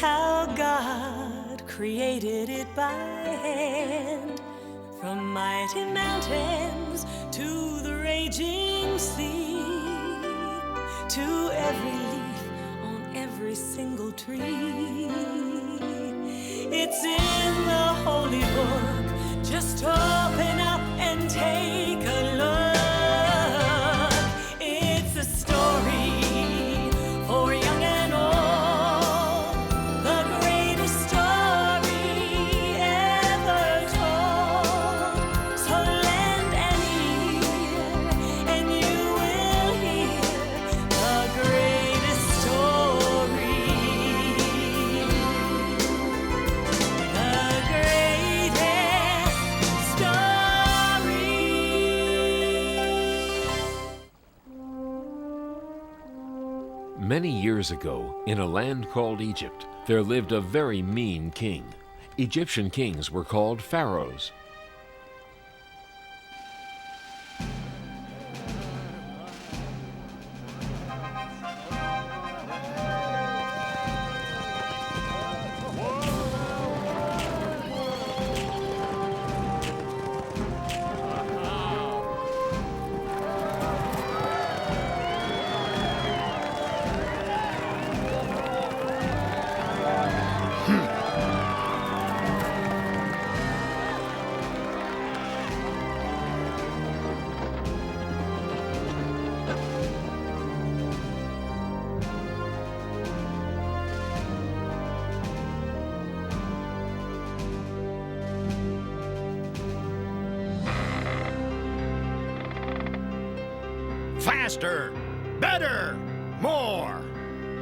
how God created it by hand. From mighty mountains to the raging sea, to every leaf on every single tree. It's in the holy book. Just open up and take a look. It's a story for young and old, the greatest story ever told. So lend an ear and you will hear the greatest story. The greatest story. Many years ago, in a land called Egypt, there lived a very mean king. Egyptian kings were called pharaohs. Faster, better, more.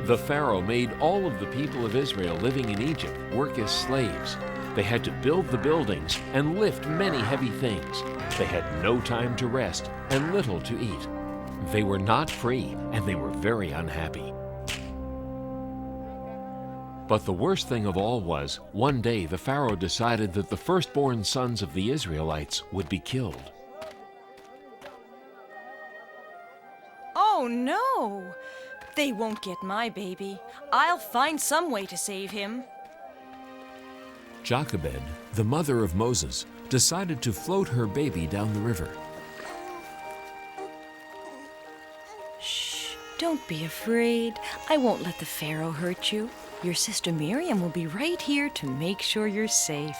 The Pharaoh made all of the people of Israel living in Egypt work as slaves. They had to build the buildings and lift many heavy things. They had no time to rest and little to eat. They were not free, and they were very unhappy. But the worst thing of all was, one day the Pharaoh decided that the firstborn sons of the Israelites would be killed. Oh no! They won't get my baby. I'll find some way to save him. Jochebed, the mother of Moses, decided to float her baby down the river. Shh, don't be afraid. I won't let the Pharaoh hurt you. Your sister Miriam will be right here to make sure you're safe.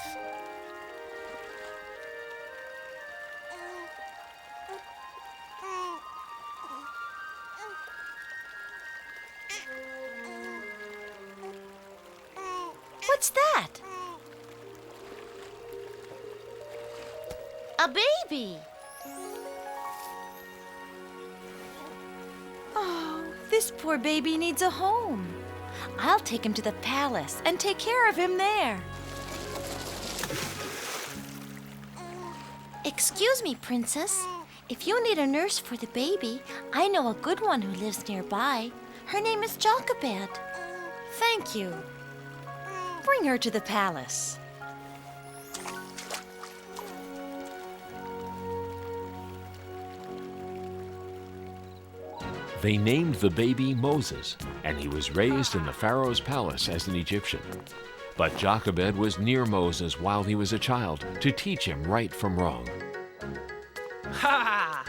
What's that? A baby. Oh, this poor baby needs a home. I'll take him to the palace and take care of him there. Excuse me, Princess. If you need a nurse for the baby, I know a good one who lives nearby. Her name is Jochebed. Thank you. Bring her to the palace. They named the baby Moses, and he was raised in the Pharaoh's palace as an Egyptian. But Jochebed was near Moses while he was a child to teach him right from wrong. Ha!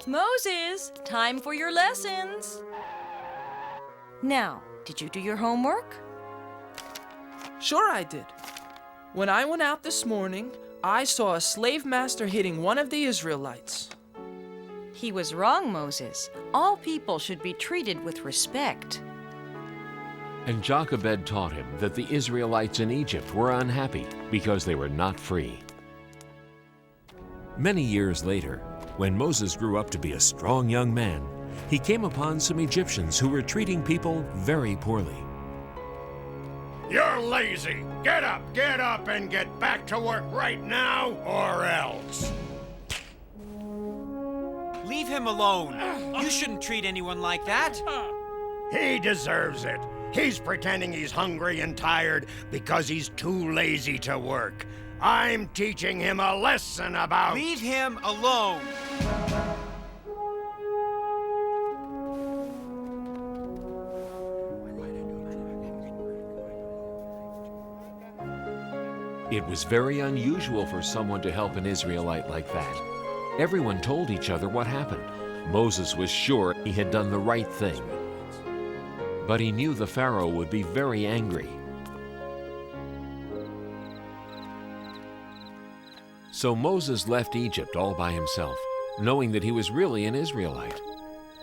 Moses, time for your lessons. Now, did you do your homework? Sure I did. When I went out this morning, I saw a slave master hitting one of the Israelites. He was wrong, Moses. All people should be treated with respect. And Jochebed taught him that the Israelites in Egypt were unhappy because they were not free. Many years later, when Moses grew up to be a strong young man, he came upon some Egyptians who were treating people very poorly. You're lazy. Get up, and get back to work right now, or else. Leave him alone. You shouldn't treat anyone like that. He deserves it. He's pretending he's hungry and tired because he's too lazy to work. I'm teaching him a lesson about... Leave him alone. It was very unusual for someone to help an Israelite like that. Everyone told each other what happened. Moses was sure he had done the right thing. But he knew the Pharaoh would be very angry. So Moses left Egypt all by himself, knowing that he was really an Israelite.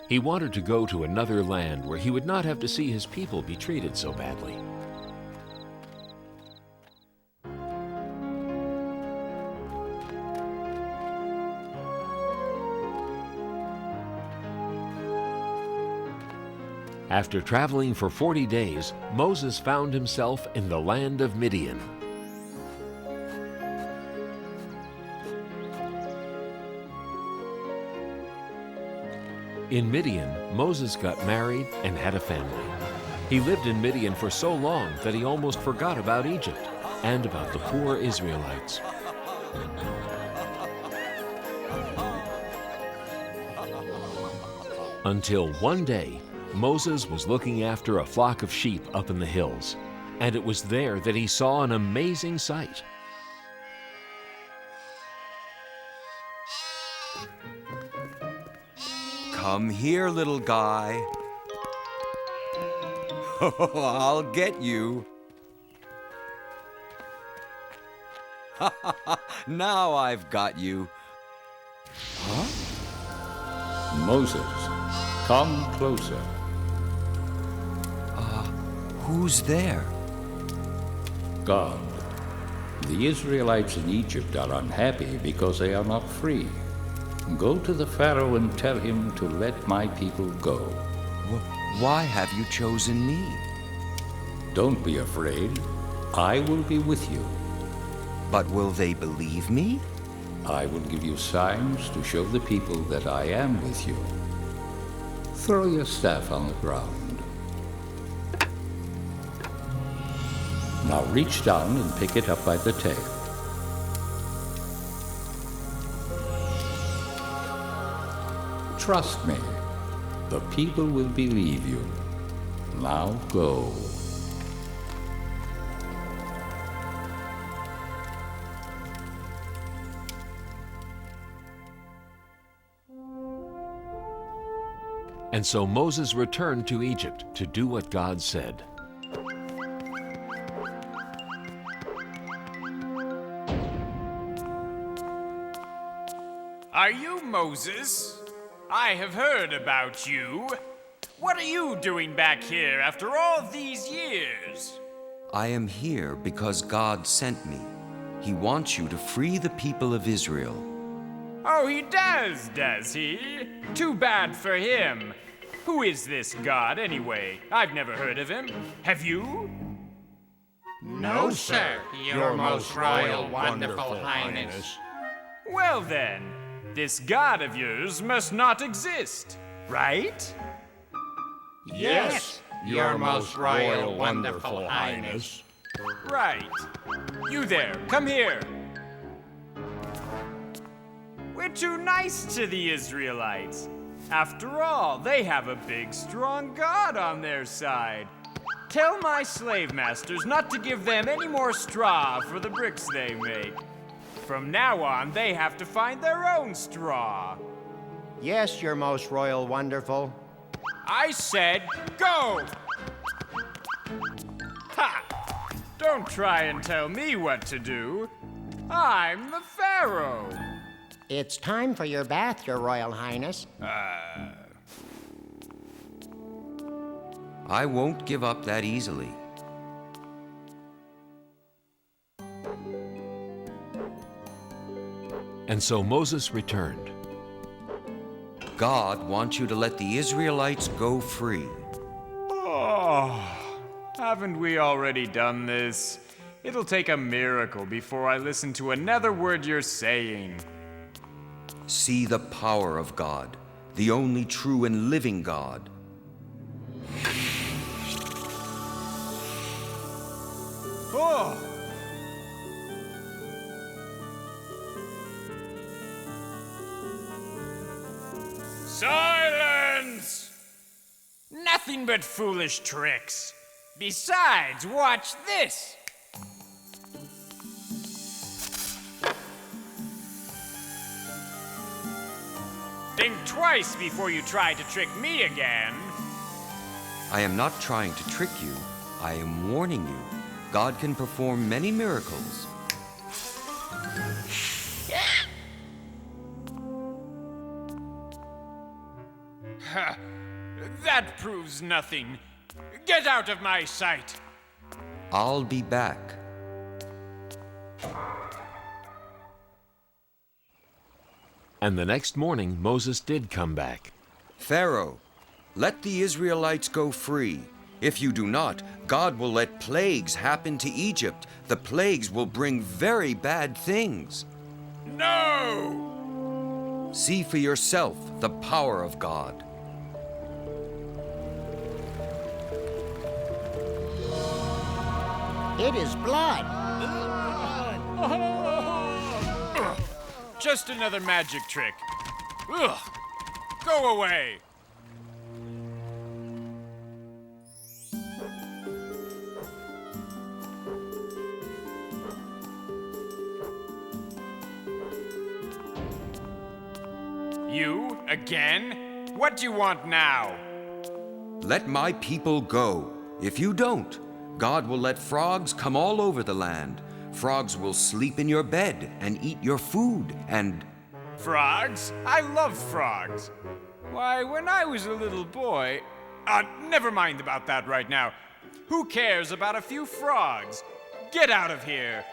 He wanted to go to another land where he would not have to see his people be treated so badly. After traveling for 40 days, Moses found himself in the land of Midian. In Midian, Moses got married and had a family. He lived in Midian for so long that he almost forgot about Egypt and about the poor Israelites. Until one day, Moses was looking after a flock of sheep up in the hills, and it was there that he saw an amazing sight. Come here, little guy. I'll get you. Now I've got you. Moses, come closer. Who's there? God. The Israelites in Egypt are unhappy because they are not free. Go to the Pharaoh and tell him to let my people go. Why have you chosen me? Don't be afraid. I will be with you. But will they believe me? I will give you signs to show the people that I am with you. Throw your staff on the ground. Now reach down and pick it up by the tail. Trust me, the people will believe you. Now go. And so Moses returned to Egypt to do what God said. Are you Moses? I have heard about you. What are you doing back here after all these years? I am here because God sent me. He wants you to free the people of Israel. Oh, he does he? Too bad for him. Who is this God, anyway? I've never heard of him. Have you? No, sir, your most royal, wonderful highness. Well then, this God of yours must not exist, right? Yes, your most royal, wonderful highness. Right. You there, come here. We're too nice to the Israelites. After all, they have a big, strong God on their side. Tell my slave masters not to give them any more straw for the bricks they make. From now on, they have to find their own straw. Yes, your most royal wonderful. I said go! Ha! Don't try and tell me what to do. I'm the Pharaoh. It's time for your bath, your royal highness. I won't give up that easily. And so Moses returned. God wants you to let the Israelites go free. Oh, haven't we already done this? It'll take a miracle before I listen to another word you're saying. See the power of God, the only true and living God. Oh! Silence! Nothing but foolish tricks. Besides, watch this. Think twice before you try to trick me again. I am not trying to trick you. I am warning you. God can perform many miracles. That proves nothing. Get out of my sight. I'll be back. And the next morning, Moses did come back. Pharaoh, let the Israelites go free. If you do not, God will let plagues happen to Egypt. The plagues will bring very bad things. No! See for yourself the power of God. It is blood. Just another magic trick. Ugh. Go away. You again? What do you want now? Let my people go. If you don't, God will let frogs come all over the land. Frogs will sleep in your bed and eat your food and... Frogs? I love frogs. Why, when I was a little boy... never mind about that right now. Who cares about a few frogs? Get out of here.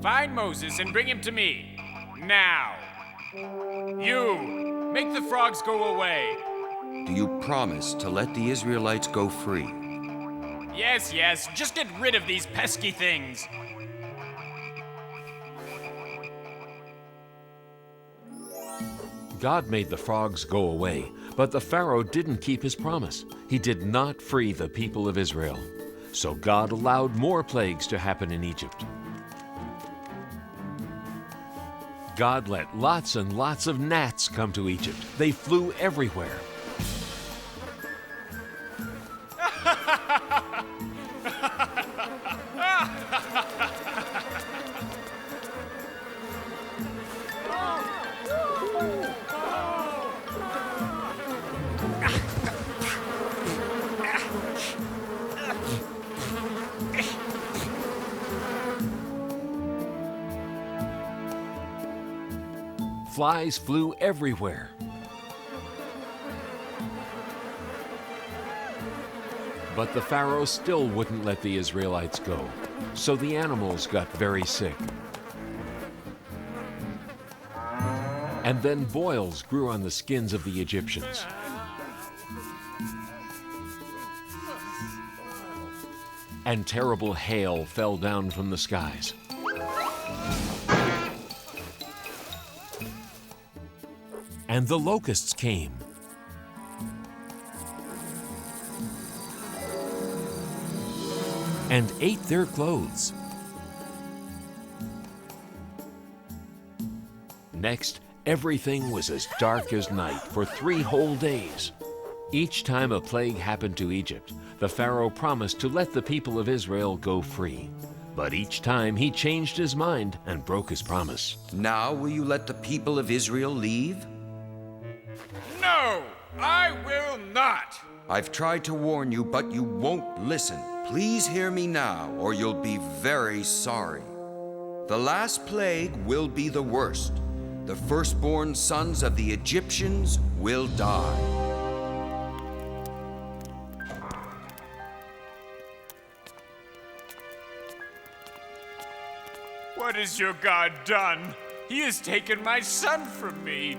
Find Moses and bring him to me. Now. You, make the frogs go away. Do you promise to let the Israelites go free? Yes, yes, just get rid of these pesky things. God made the frogs go away, but the Pharaoh didn't keep his promise. He did not free the people of Israel. So God allowed more plagues to happen in Egypt. God let lots and lots of gnats come to Egypt. They flew everywhere. Flies flew everywhere. But the Pharaoh still wouldn't let the Israelites go, so the animals got very sick. And then boils grew on the skins of the Egyptians. And terrible hail fell down from the skies. And the locusts came. And ate their clothes. Next, everything was as dark as night for 3 whole days. Each time a plague happened to Egypt, the Pharaoh promised to let the people of Israel go free. But each time he changed his mind and broke his promise. Now will you let the people of Israel leave? No, I will not. I've tried to warn you, but you won't listen. Please hear me now, or you'll be very sorry. The last plague will be the worst. The firstborn sons of the Egyptians will die. What has your God done? He has taken my son from me.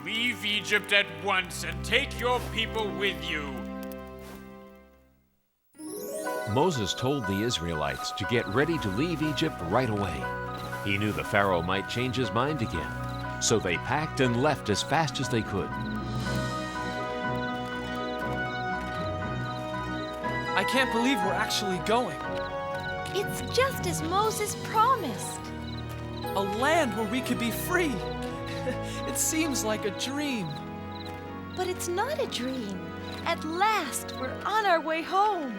Leave Egypt at once and take your people with you. Moses told the Israelites to get ready to leave Egypt right away. He knew the Pharaoh might change his mind again, so they packed and left as fast as they could. I can't believe we're actually going. It's just as Moses promised. A land where we could be free. It seems like a dream. But it's not a dream. At last, we're on our way home.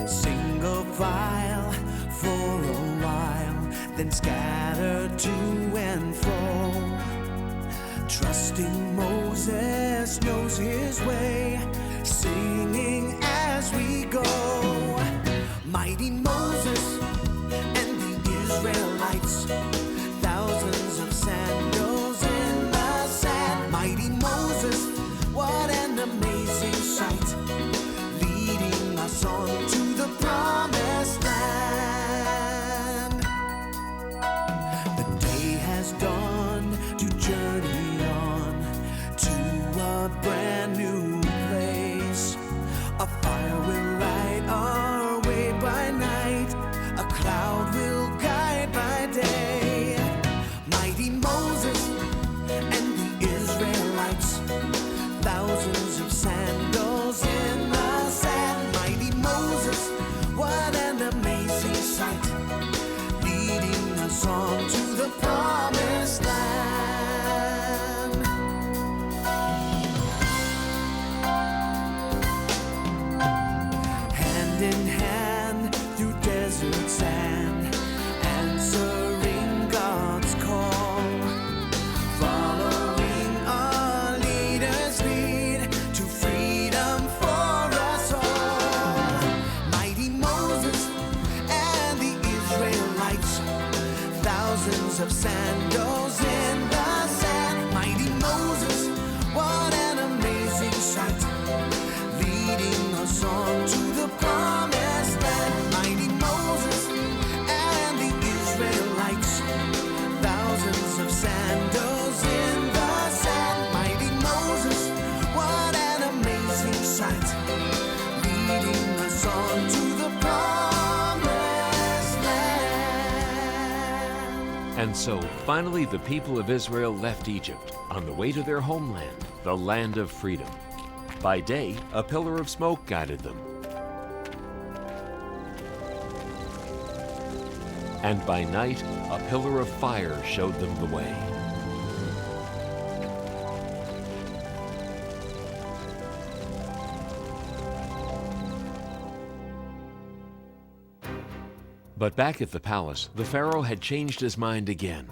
Single file for a while, then scatter to and fro. Trusting Moses knows his way, singing as we go. Mighty Moses and the Israelites, thousands of sandals in the sand. Mighty Moses, what an amazing sight, leading us on to the promised land. The day has dawned to journey on to a brand new place. A fire will light our way by night, a cloud will guide by day. Mighty Moses and the Israelites, thousands of sandals in the sand. Mighty Moses, what an amazing sight, leading us on to the promised land. Hand in hand through desert sand, answering God's call, following our leader's lead to freedom for us all. Mighty Moses and the Israelites, thousands of sandals in the sand. Mighty Moses, what an amazing sight, leading us on to the promised land. Mighty Moses and the Israelites, thousands of sandals in the sand. Mighty Moses, what an amazing sight, leading us on to the promised land. And so, finally, the people of Israel left Egypt on the way to their homeland, the land of freedom. By day, a pillar of smoke guided them. And by night, a pillar of fire showed them the way. But back at the palace, the Pharaoh had changed his mind again.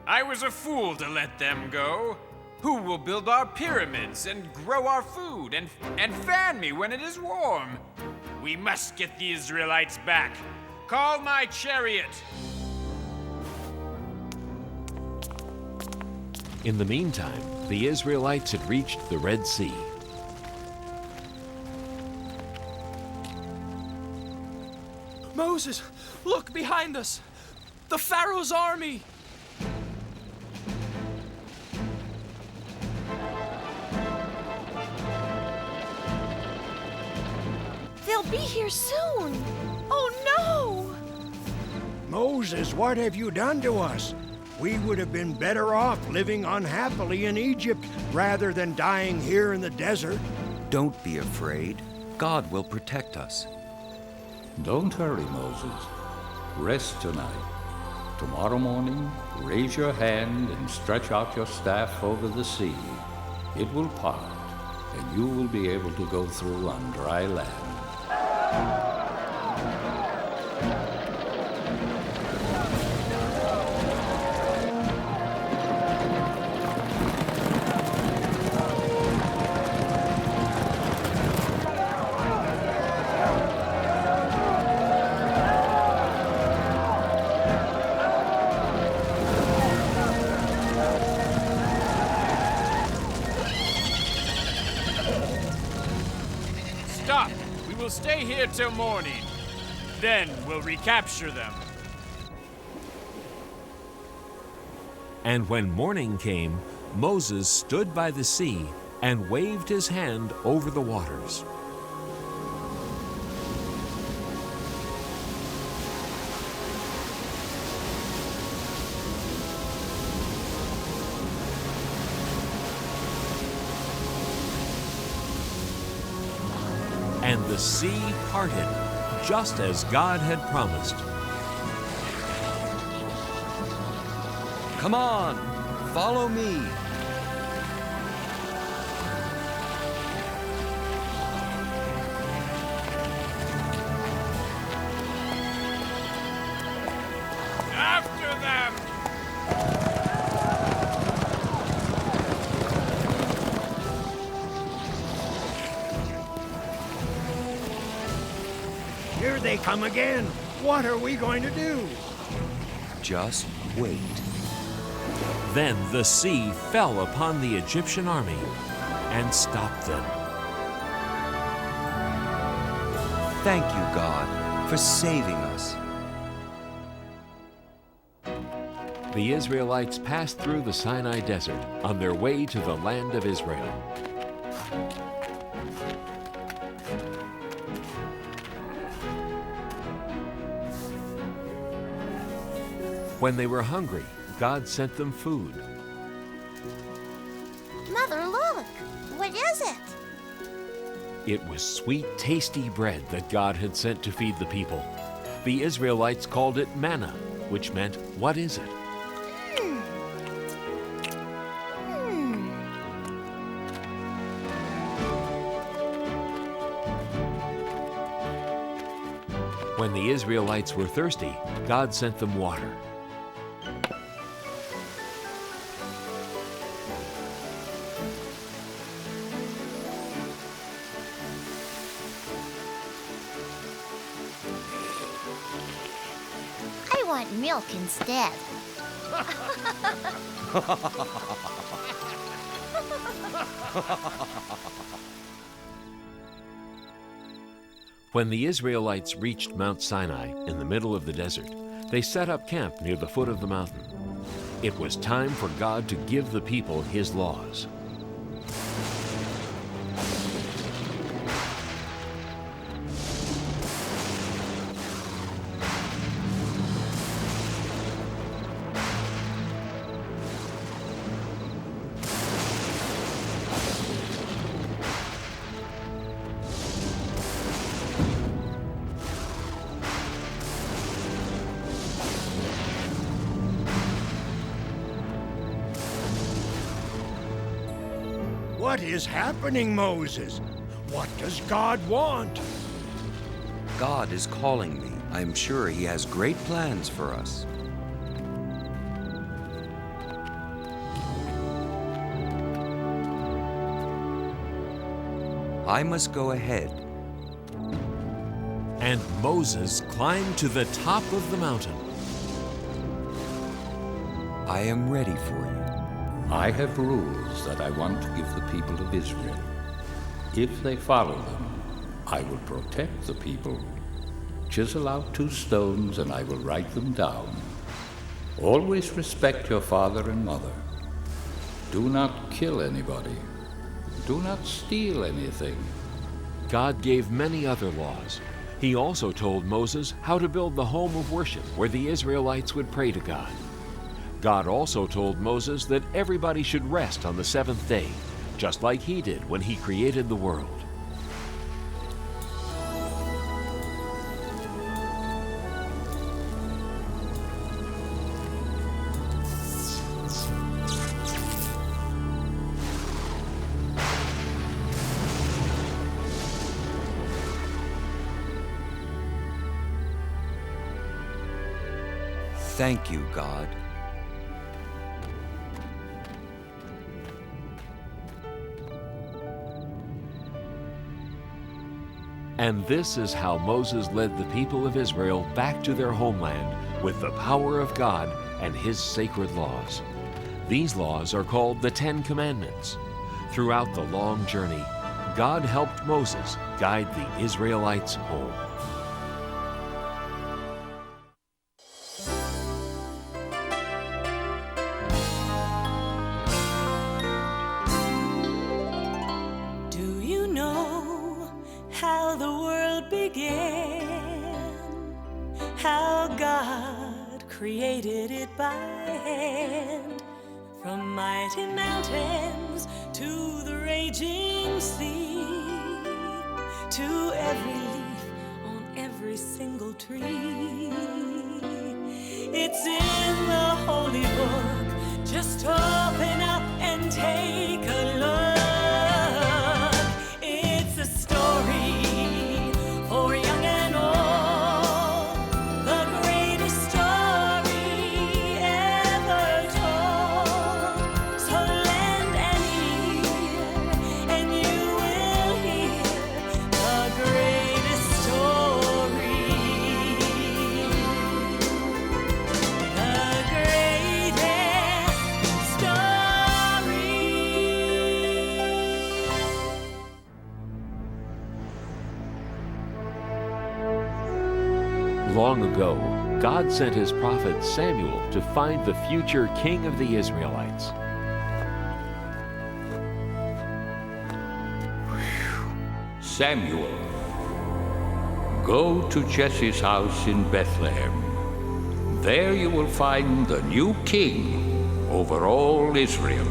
I was a fool to let them go. Who will build our pyramids and grow our food and fan me when it is warm? We must get the Israelites back. Call my chariot. In the meantime, the Israelites had reached the Red Sea. Moses, look behind us. The Pharaoh's army. They'll be here soon. Oh no! Moses, what have you done to us? We would have been better off living unhappily in Egypt rather than dying here in the desert. Don't be afraid. God will protect us. Don't hurry, Moses. Rest tonight. Tomorrow morning, raise your hand and stretch out your staff over the sea. It will part, and you will be able to go through on dry land. Stop! We will stay here till morning. Then we'll recapture them. And when morning came, Moses stood by the sea and waved his hand over the waters. the sea parted, just as God had promised. Come on, follow me. After them! Here they come again. What are we going to do? Just wait. Then the sea fell upon the Egyptian army and stopped them. Thank you, God, for saving us. The Israelites passed through the Sinai Desert on their way to the land of Israel. When they were hungry, God sent them food. Mother, look! What is it? It was sweet, tasty bread that God had sent to feed the people. The Israelites called it manna, which meant, "What is it?" When the Israelites were thirsty, God sent them water. I want milk instead. When the Israelites reached Mount Sinai in the middle of the desert, they set up camp near the foot of the mountain. It was time for God to give the people His laws. What is happening, Moses? What does God want? God is calling me. I'm sure He has great plans for us. I must go ahead. And Moses climbed to the top of the mountain. I am ready for you. I have rules that I want to give the people of Israel. If they follow them, I will protect the people. Chisel out 2 stones and I will write them down. Always respect your father and mother. Do not kill anybody. Do not steal anything. God gave many other laws. He also told Moses how to build the home of worship where the Israelites would pray to God. God also told Moses that everybody should rest on the 7th day, just like He did when He created the world. Thank you, God. And this is how Moses led the people of Israel back to their homeland with the power of God and His sacred laws. These laws are called the 10 Commandments. Throughout the long journey, God helped Moses guide the Israelites home. Do you know how the world began? How God created it by hand? From mighty mountains to the raging sea, to every leaf on every single tree. It's in the holy book. Just open up and take a look. It's a story for young and old, the greatest story ever told. So lend an ear and you will hear the greatest story. The greatest story. Long ago, God sent his prophet Samuel to find the future king of the Israelites. Samuel, go to Jesse's house in Bethlehem. There you will find the new king over all Israel.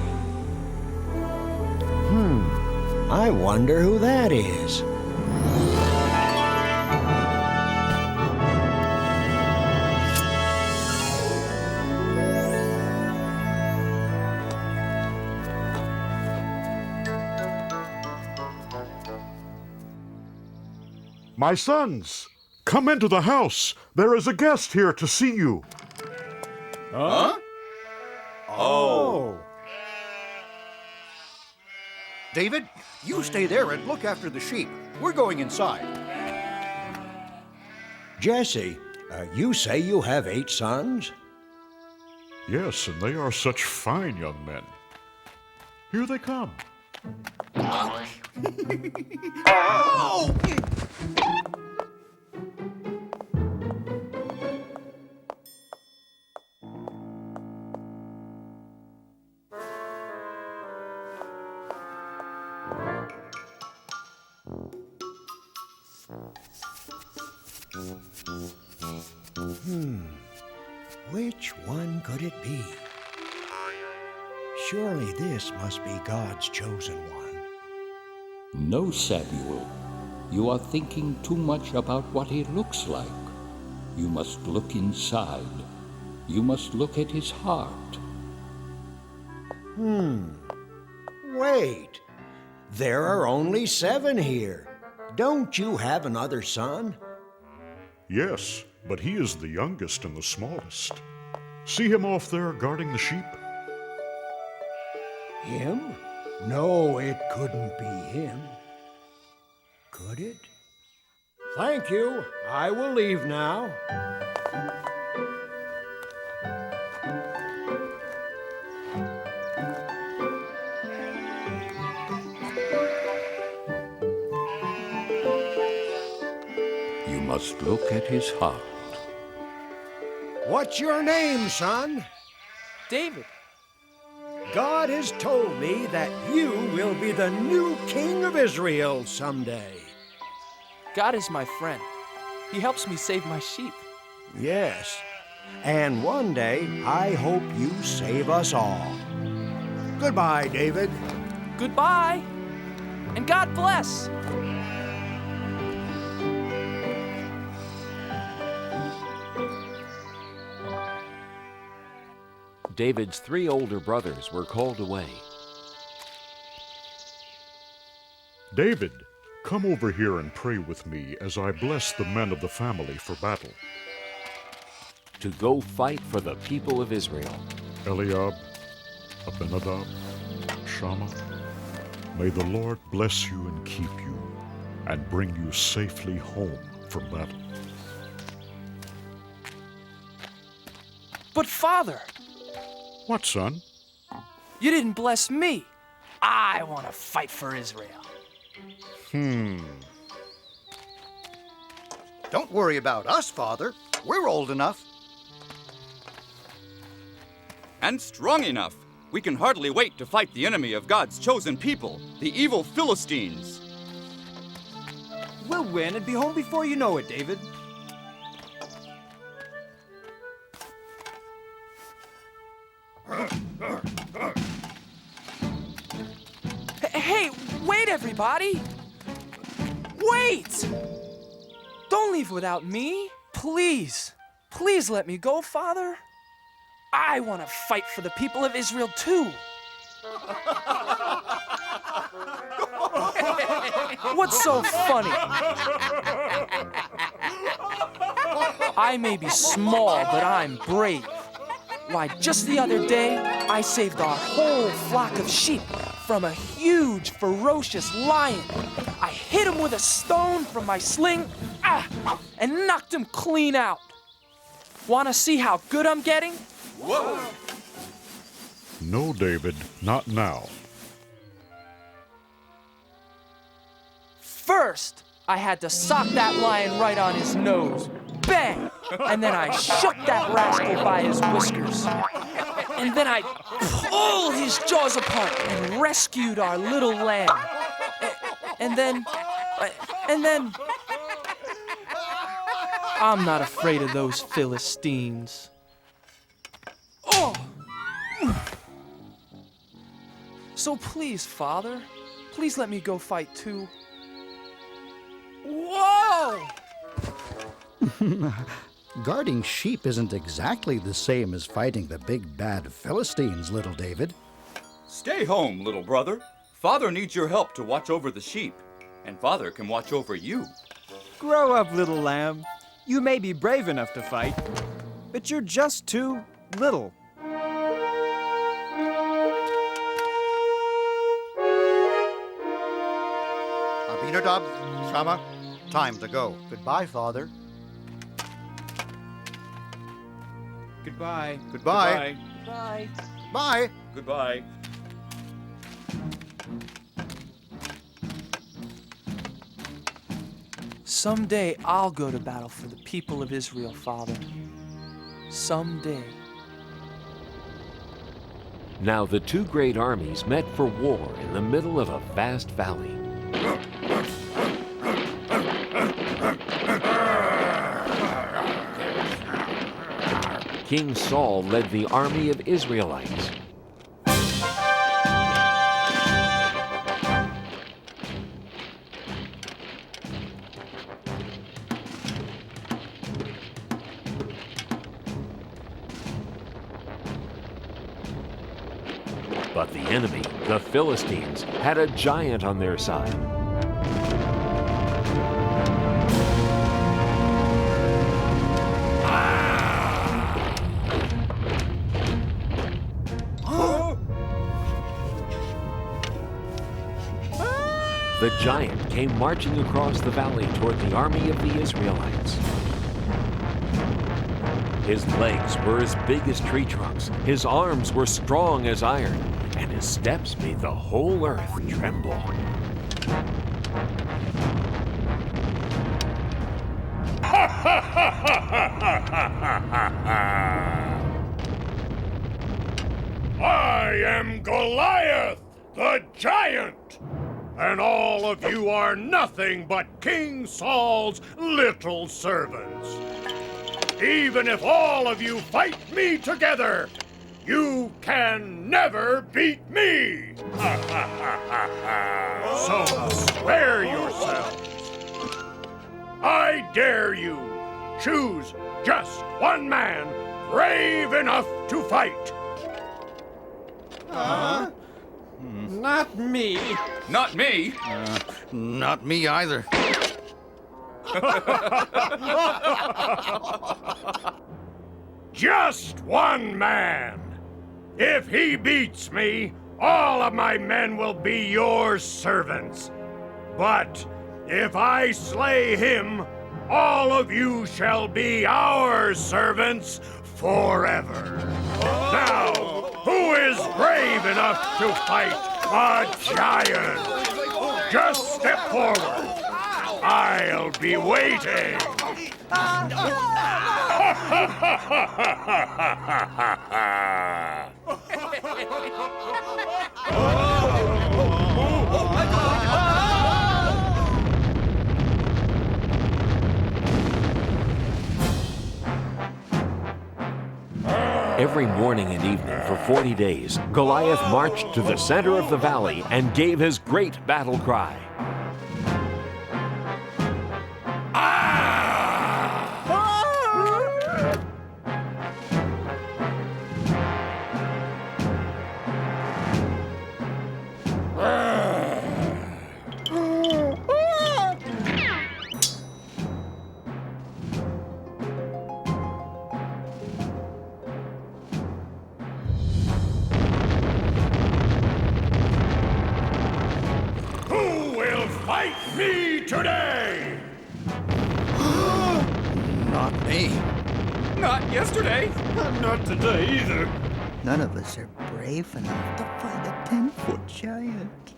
I wonder who that is. My sons, come into the house. There is a guest here to see you. Huh? Oh. David, you stay there and look after the sheep. We're going inside. Jesse, you say you have 8 sons? Yes, and they are such fine young men. Here they come. Oh! Which one could it be? Surely this must be God's chosen one. No, Samuel. You are thinking too much about what he looks like. You must look inside. You must look at his heart. Wait. There are only 7 here. Don't you have another son? Yes, but he is the youngest and the smallest. See him off there guarding the sheep? Him? No, it couldn't be him. Could it? Thank you. I will leave now. You must look at his heart. What's your name, son? David. God has told me that you will be the new king of Israel someday. God is my friend. He helps me save my sheep. Yes, and one day I hope you save us all. Goodbye, David. Goodbye, and God bless. David's 3 older brothers were called away. David, come over here and pray with me as I bless the men of the family for battle. To go fight for the people of Israel. Eliab, Abinadab, Shammah, may the Lord bless you and keep you, and bring you safely home from battle. But Father! What, son? You didn't bless me. I want to fight for Israel. Don't worry about us, Father. We're old enough. And strong enough. We can hardly wait to fight the enemy of God's chosen people, the evil Philistines. We'll win and be home before you know it, David. Hey, wait, everybody! Wait! Don't leave without me. Please. Please let me go, Father. I want to fight for the people of Israel too. What's so funny? I may be small, but I'm brave. Why, just the other day, I saved our whole flock of sheep from a huge, ferocious lion. I hit him with a stone from my sling, and knocked him clean out. Want to see how good I'm getting? Whoa! No, David, not now. First, I had to sock that lion right on his nose. Bang! And then I shook that rascal by his whiskers. And then I pulled his jaws apart and rescued our little lamb. And then... I'm not afraid of those Philistines. Oh! So please, Father, please let me go fight too. Whoa! Guarding sheep isn't exactly the same as fighting the big bad Philistines, little David. Stay home, little brother. Father needs your help to watch over the sheep, and Father can watch over you. Grow up, little lamb. You may be brave enough to fight, but you're just too little. Abinadab, Shammah, time to go. Goodbye, Father. Goodbye. Goodbye. Bye. Bye. Goodbye. Someday I'll go to battle for the people of Israel, Father. Someday. Now the two great armies met for war in the middle of a vast valley. King Saul led the army of Israelites. But the enemy, the Philistines, had a giant on their side. The giant came marching across the valley toward the army of the Israelites. His legs were as big as tree trunks, his arms were strong as iron, and his steps made the whole earth tremble. I am Goliath, the giant, and all of you are nothing but King Saul's little servants. Even if all of you fight me together, you can never beat me! So spare yourselves. I dare you. Choose just one man brave enough to fight. Not me. Not me. Not me either. Just one man. If he beats me, all of my men will be your servants. But if I slay him, all of you shall be our servants forever. Now, who is brave enough to fight a giant? Just step forward. I'll be waiting. Every morning and evening for 40 days, Goliath marched to the center of the valley and gave his great battle cry. fight me today? Not me. Not yesterday. Not today either. None of us are brave enough to fight a 10-foot giant.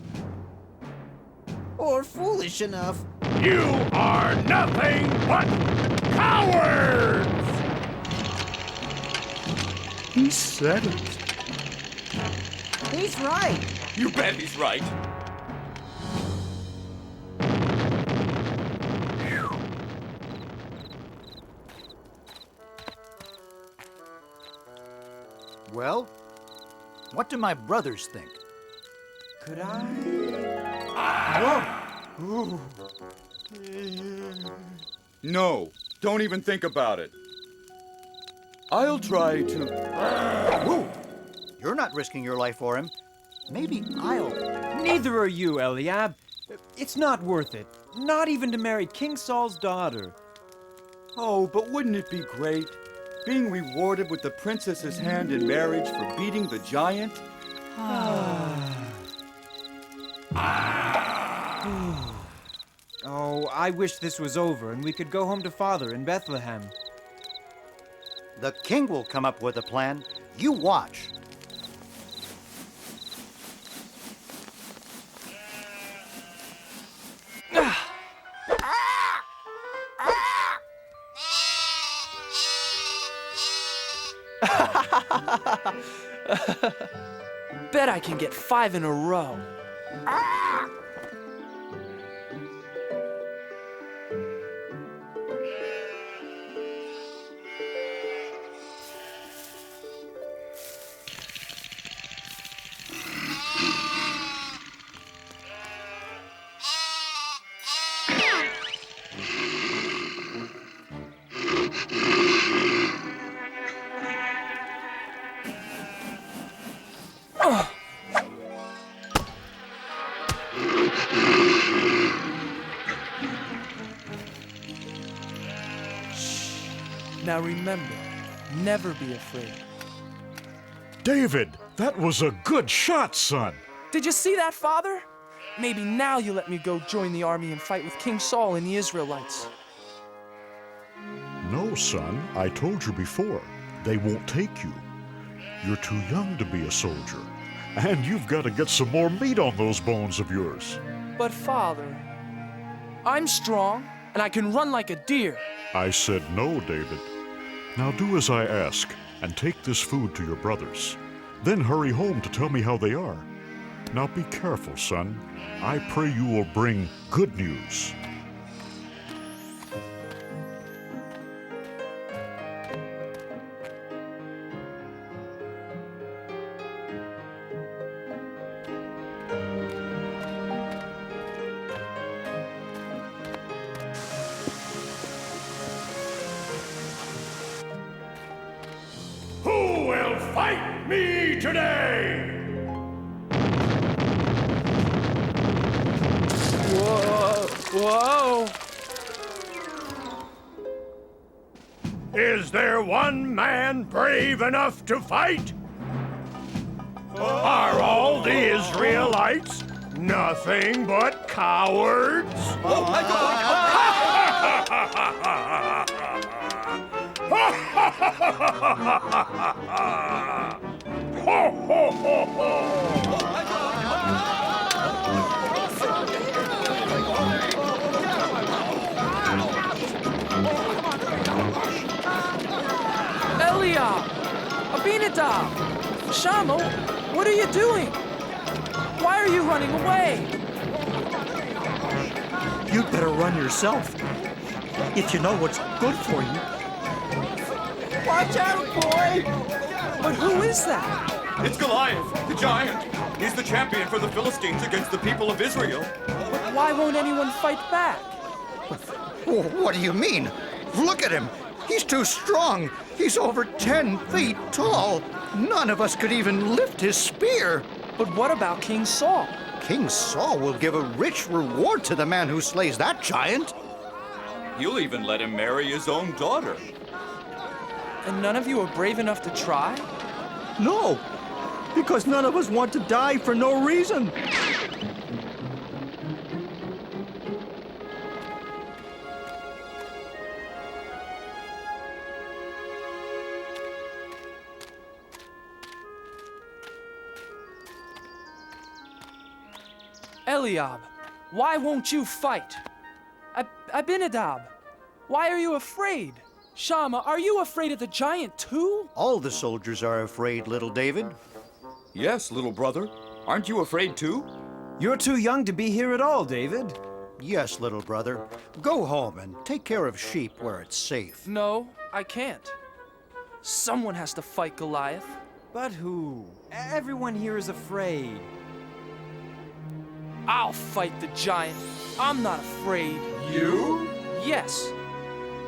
Or foolish enough. You are nothing but cowards! He said it. He's right. You bet he's right. Well, what do my brothers think? Could I? Whoa! No, don't even think about it. I'll try to... Whoa! You're not risking your life for him. Maybe I'll... Neither are you, Eliab. It's not worth it. Not even to marry King Saul's daughter. Oh, but wouldn't it be great? Being rewarded with the princess's hand in marriage for beating the giant? Oh, I wish this was over and we could go home to Father in Bethlehem. The king will come up with a plan. You watch. Bet I can get 5 in a row. Now remember, never be afraid. David, that was a good shot, son. Did you see that, Father? Maybe now you'll let me go join the army and fight with King Saul and the Israelites. No, son, I told you before. They won't take you. You're too young to be a soldier. And you've got to get some more meat on those bones of yours. But Father, I'm strong and I can run like a deer. I said no, David. Now do as I ask and take this food to your brothers. Then hurry home to tell me how they are. Now be careful, son. I pray you will bring good news. Who will fight me today? Whoa! Is there one man brave enough to fight? Are all the Israelites nothing but cowards? Oh my God! Ho, ho, ho, ho! Eliab! Abinadab! Shama, what are you doing? Why are you running away? You'd better run yourself. If you know what's good for you. Watch out, boy! But who is that? It's Goliath, the giant. He's the champion for the Philistines against the people of Israel. But why won't anyone fight back? What do you mean? Look at him. He's too strong. He's over 10 feet tall. None of us could even lift his spear. But what about King Saul? King Saul will give a rich reward to the man who slays that giant. He'll even let him marry his own daughter. And none of you are brave enough to try? No, because none of us want to die for no reason. Eliab, why won't you fight? Abinadab, why are you afraid? Shammah, are you afraid of the giant too? All the soldiers are afraid, little David. Yes, little brother. Aren't you afraid too? You're too young to be here at all, David. Yes, little brother. Go home and take care of sheep where it's safe. No, I can't. Someone has to fight Goliath. But who? Everyone here is afraid. I'll fight the giant. I'm not afraid. You? Yes.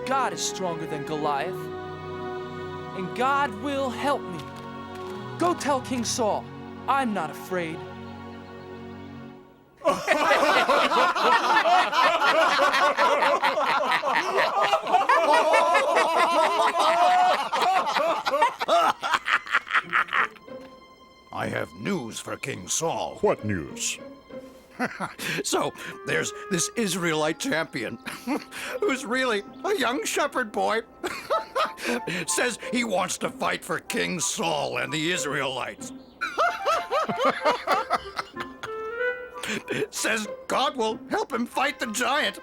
God is stronger than Goliath. And God will help me. Go tell King Saul, I'm not afraid. I have news for King Saul. What news? So, there's this Israelite champion who's really a young shepherd boy. Says he wants to fight for King Saul and the Israelites. Says God will help him fight the giant.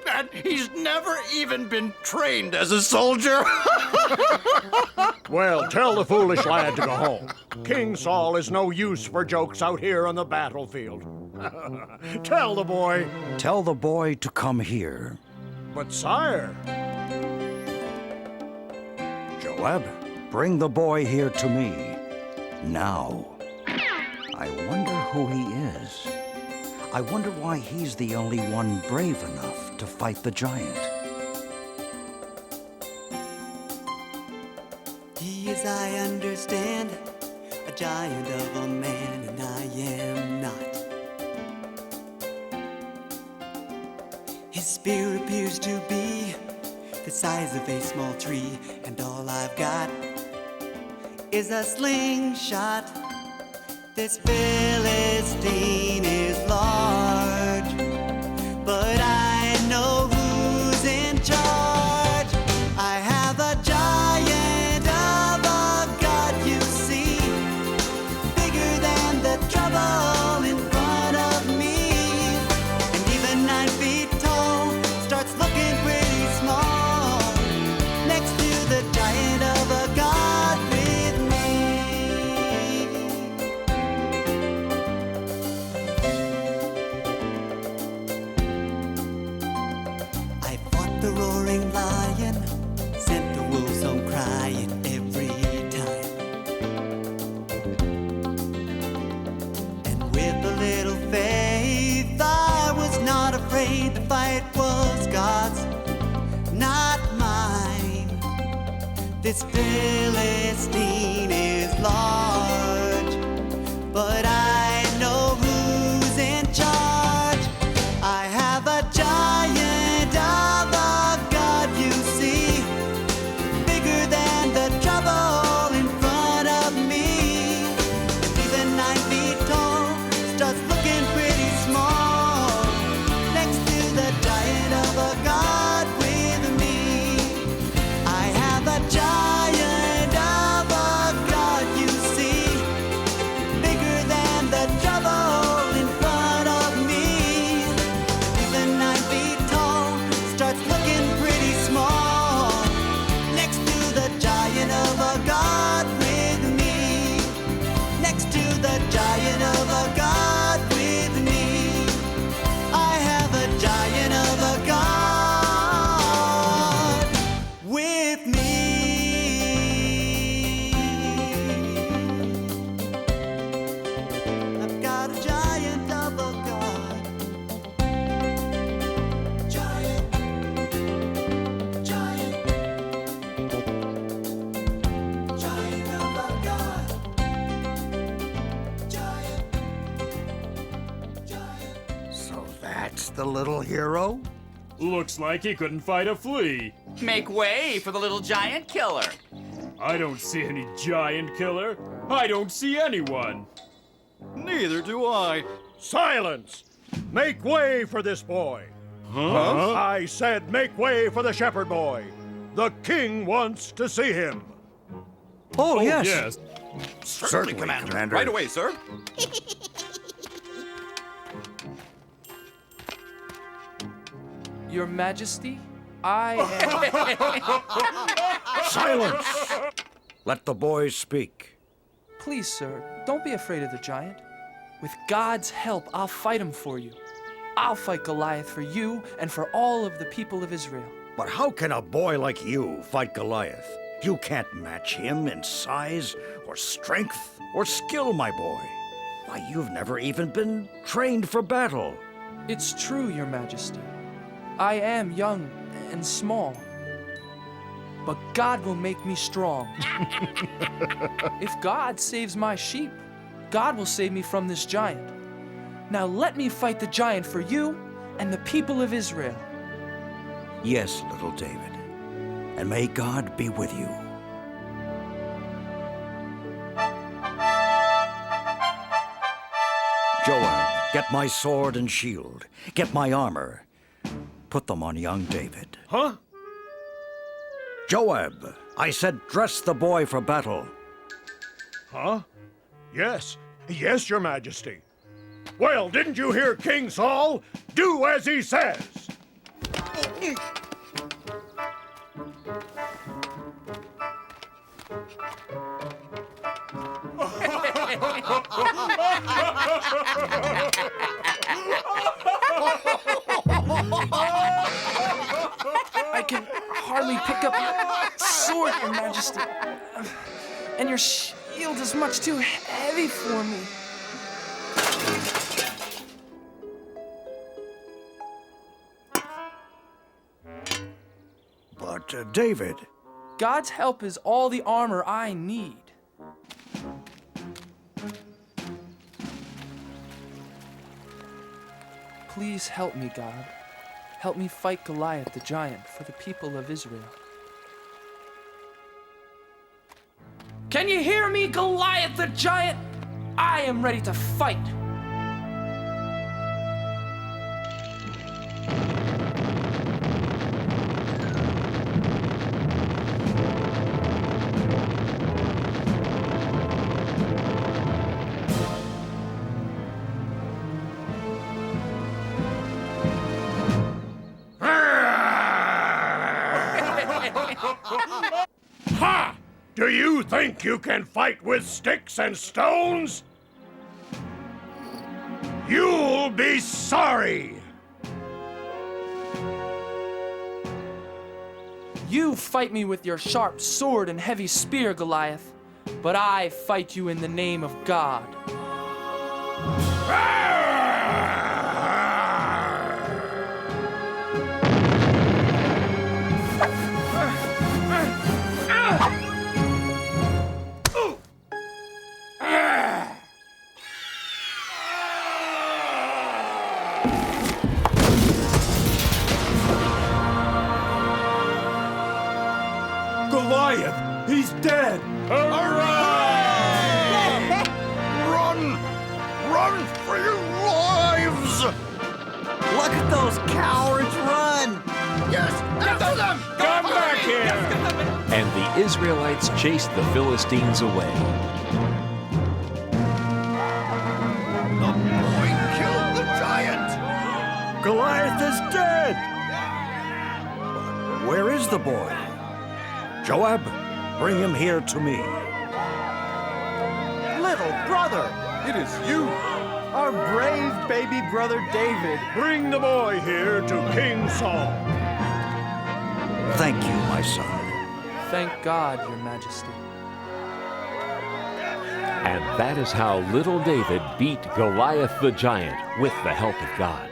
And he's never even been trained as a soldier. Well, tell the foolish lad to go home. King Saul is no use for jokes out here on the battlefield. Tell the boy. Tell the boy to come here. But sire. Joab, bring the boy here to me. Now. I wonder who he is. I wonder why he's the only one brave enough to fight the giant. He is, I understand, a giant of a man, and I am not. His spear appears to be the size of a small tree, and all I've got is a slingshot. This Philistine is large, but I know who's in charge. I have a giant of a God, you see, bigger than the trouble in front of me. And even 9 feet tall starts looking pretty small next to the giant of a God with me. I fought the roaring lion, sent the wolves home crying every time. And with a little faith, I was not afraid. The fight was God's, not mine. This Philistine is large, but I know who's in charge. I have a giant of a God, you see, bigger than the trouble in front of me. Even 9 feet tall starts looking pretty small next to the giant of a God with me. I have a giant of a God, you see, bigger than the trouble in front of me. Even 9 feet tall starts looking pretty small next to the giant of a God with me. Next to the giant of a God with me. I have a giant of a God with me. I've got a giant of a God. Giant, giant, giant of a God. Giant, giant. So that's the little hero? Looks like he couldn't fight a flea. Make way for the little giant killer. I don't see any giant killer. I don't see anyone. Neither do I. Silence! Make way for this boy. Huh? I said make way for the shepherd boy. The king wants to see him. Oh, yes. Yes. Certainly, Commander. Right away, sir. Your Majesty, I am... Silence! Let the boy speak. Please, sir, don't be afraid of the giant. With God's help, I'll fight him for you. I'll fight Goliath for you and for all of the people of Israel. But how can a boy like you fight Goliath? You can't match him in size or strength or skill, my boy. Why, you've never even been trained for battle. It's true, Your Majesty. I am young and small. But God will make me strong. If God saves my sheep, God will save me from this giant. Now let me fight the giant for you and the people of Israel. Yes, little David, and may God be with you. Joab, get my sword and shield. Get my armor. Put them on young David. Huh? Joab, I said dress the boy for battle. Huh? Yes. Yes, Your Majesty. Well, didn't you hear King Saul? Do as he says. I can hardly pick up your sword, Your Majesty. And your shield is much too heavy for me. But, David... God's help is all the armor I need. Please help me, God. Help me fight Goliath the giant for the people of Israel. Can you hear me, Goliath the giant? I am ready to fight. Ha! Do you think you can fight with sticks and stones? You'll be sorry! You fight me with your sharp sword and heavy spear, Goliath, but I fight you in the name of God. Goliath! He's dead! Hooray! Run! Run for your lives! Look at those cowards run! Yes! After them! Come back here! And the Israelites chased the Philistines away. The boy killed the giant! Goliath is dead! But where is the boy? Joab, bring him here to me. Little brother! It is you! Our brave baby brother David. Bring the boy here to King Saul. Thank you, my son. Thank God, Your Majesty. And that is how little David beat Goliath the giant with the help of God.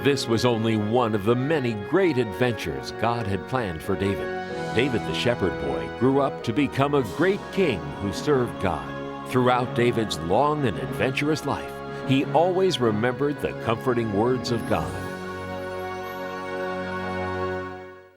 This was only one of the many great adventures God had planned for David. David the shepherd boy grew up to become a great king who served God. Throughout David's long and adventurous life, he always remembered the comforting words of God.